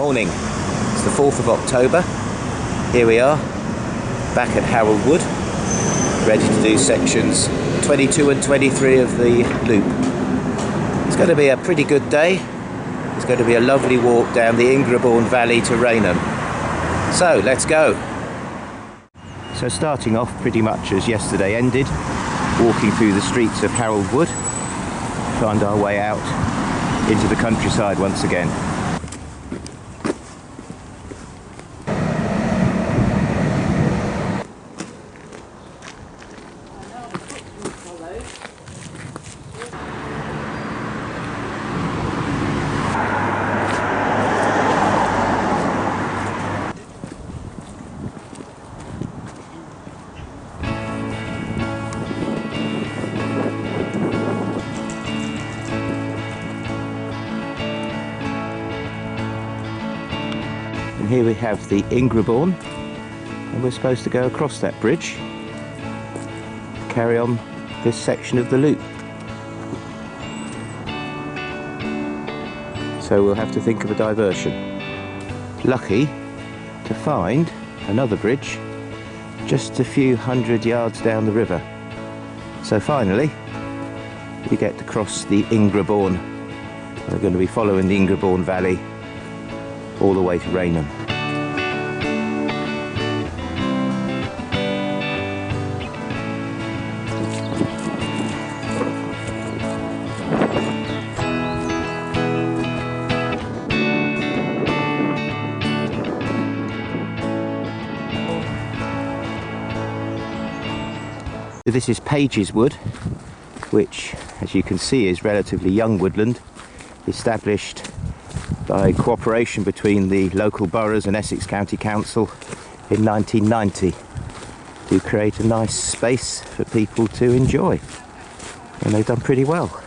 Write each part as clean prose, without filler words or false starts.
Morning. It's the 4th of October. Here we are, back at Harold Wood, ready to do sections 22 and 23 of the loop. It's going to be a pretty good day. It's going to be a lovely walk down the Ingrebrook Valley to Rainham. So let's go. So starting off pretty much as yesterday ended, walking through the streets of Harold Wood, find our way out into the countryside once again. And here we have the Ingrebrook, and we're supposed to go across that bridge, carry on this section of the loop. So we'll have to think of a diversion. Lucky to find another bridge just a few hundred yards down the river. So finally we get to cross the Ingrebrook. We're going to be following the Ingrebrook Valley all the way to Rainham. This is Page's Wood, which, as you can see, is relatively young woodland, established by cooperation between the local boroughs and Essex County Council in 1990 to create a nice space for people to enjoy, and they've done pretty well.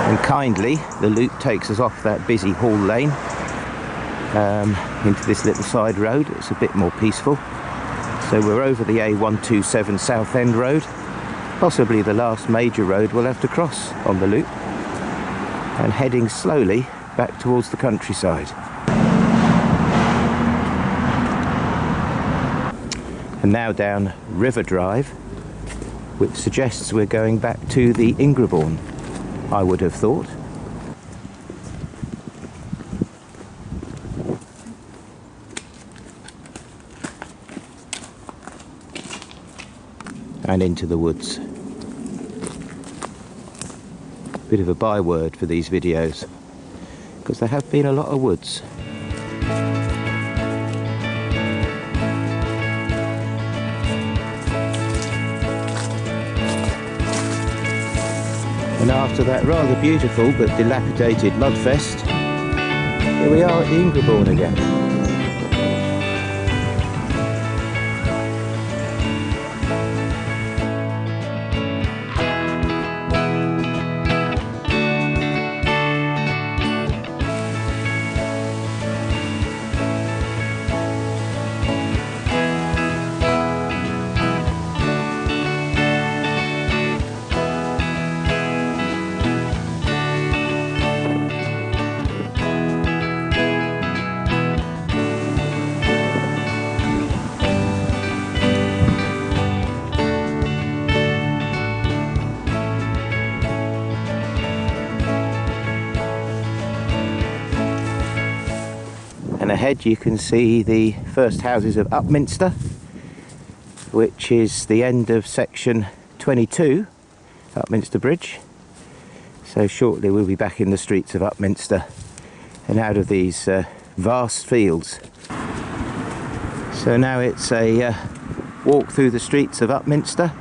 And kindly, the loop takes us off that busy Hall Lane into this little side road. It's a bit more peaceful. So we're over the A127 South End Road, possibly the last major road we'll have to cross on the loop, and heading slowly back towards the countryside. And now down River Drive, which suggests we're going back to the Ingrebrook, I would have thought. And into the woods. Bit of a byword for these videos, because there have been a lot of woods. And after that rather beautiful but dilapidated mudfest, here we are at the Ingrebrook again. And ahead you can see the first houses of Upminster, which is the end of section 22, Upminster Bridge. So shortly we'll be back in the streets of Upminster and out of these vast fields. So now it's a walk through the streets of Upminster.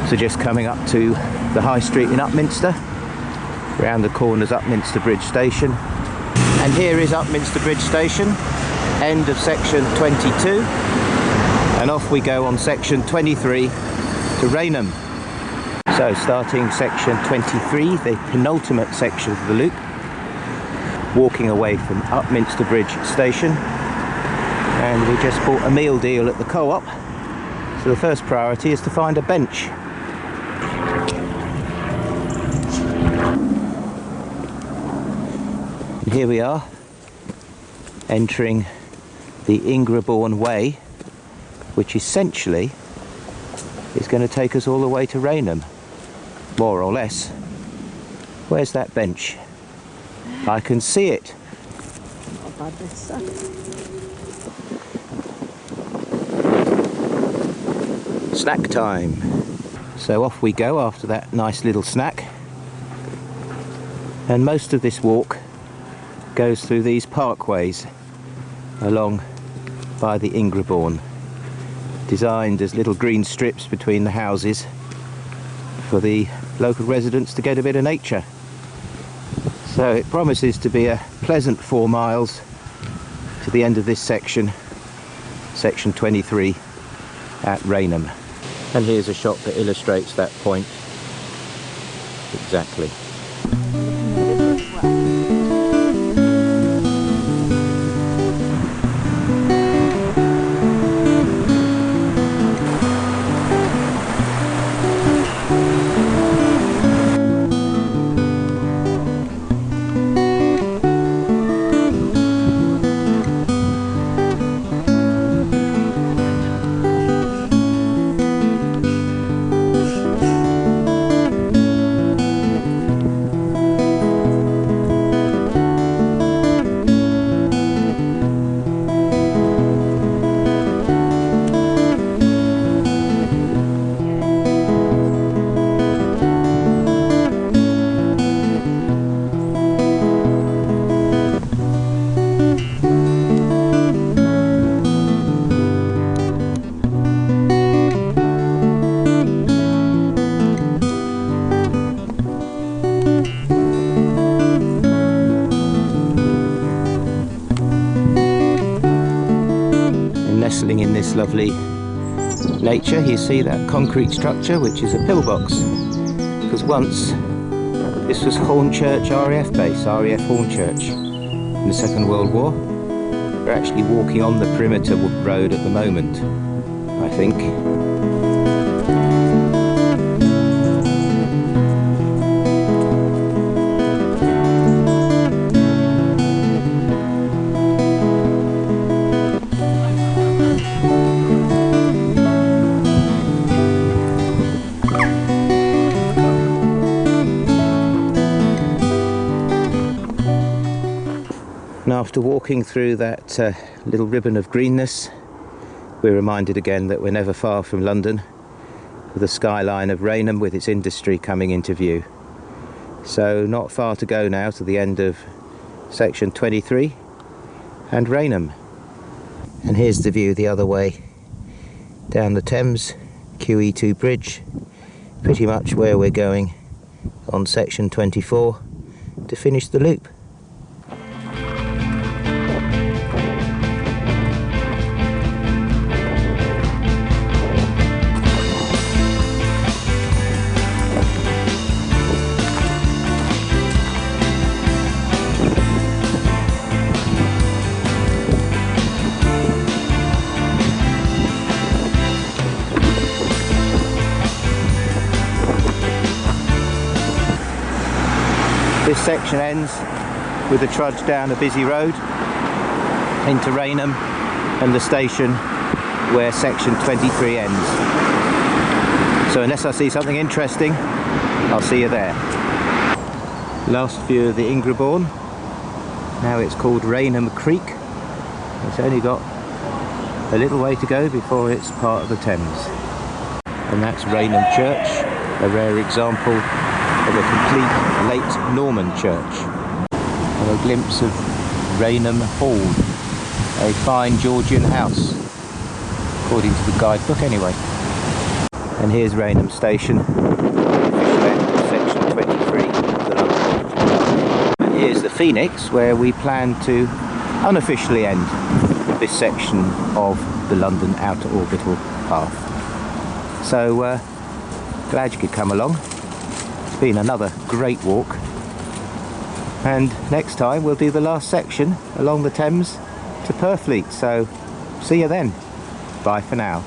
So just coming up to the High Street in Upminster, round the corner's Upminster Bridge Station. And here is Upminster Bridge Station, end of section 22. And off we go on section 23 to Rainham. So starting section 23, the penultimate section of the loop, walking away from Upminster Bridge Station. And we just bought a meal deal at the Co-op. So the first priority is to find a bench. And here we are, entering the Ingrebrook Way, which essentially is going to take us all the way to Rainham, more or less. Where's that bench? I can see it. Not bad this, sir. Snack time. So off we go after that nice little snack. And most of this walk goes through these parkways along by the Ingrebrook, designed as little green strips between the houses for the local residents to get a bit of nature. So it promises to be a pleasant 4 miles to the end of this section, section 23 at Rainham. And here's a shot that illustrates that point exactly. Nestling in this lovely nature, you see that concrete structure, which is a pillbox, because once this was Hornchurch RAF base, RAF Hornchurch, in the Second World War. We're actually walking on the perimeter road at the moment, I think. And after walking through that little ribbon of greenness, we're reminded again that we're never far from London, with the skyline of Rainham with its industry coming into view. So not far to go now to the end of section 23 and Rainham. And here's the view the other way, down the Thames, QE2 bridge, pretty much where we're going on section 24 to finish the loop. This section ends with a trudge down a busy road into Rainham and the station where section 23 ends. So unless I see something interesting, I'll see you there. Last view of the Ingrebrook. Now it's called Rainham Creek. It's only got a little way to go before it's part of the Thames. And that's Rainham Church, a rare example of a complete late Norman church. And a glimpse of Rainham Hall, a fine Georgian house, according to the guidebook anyway. And here's Rainham Station, official end of section 23 of the London Orbital. And here's the Phoenix, where we plan to unofficially end this section of the London Outer Orbital Path. So glad you could come along. It's been another great walk, and next time we'll do the last section along the Thames to Purfleet. So see you then. Bye for now.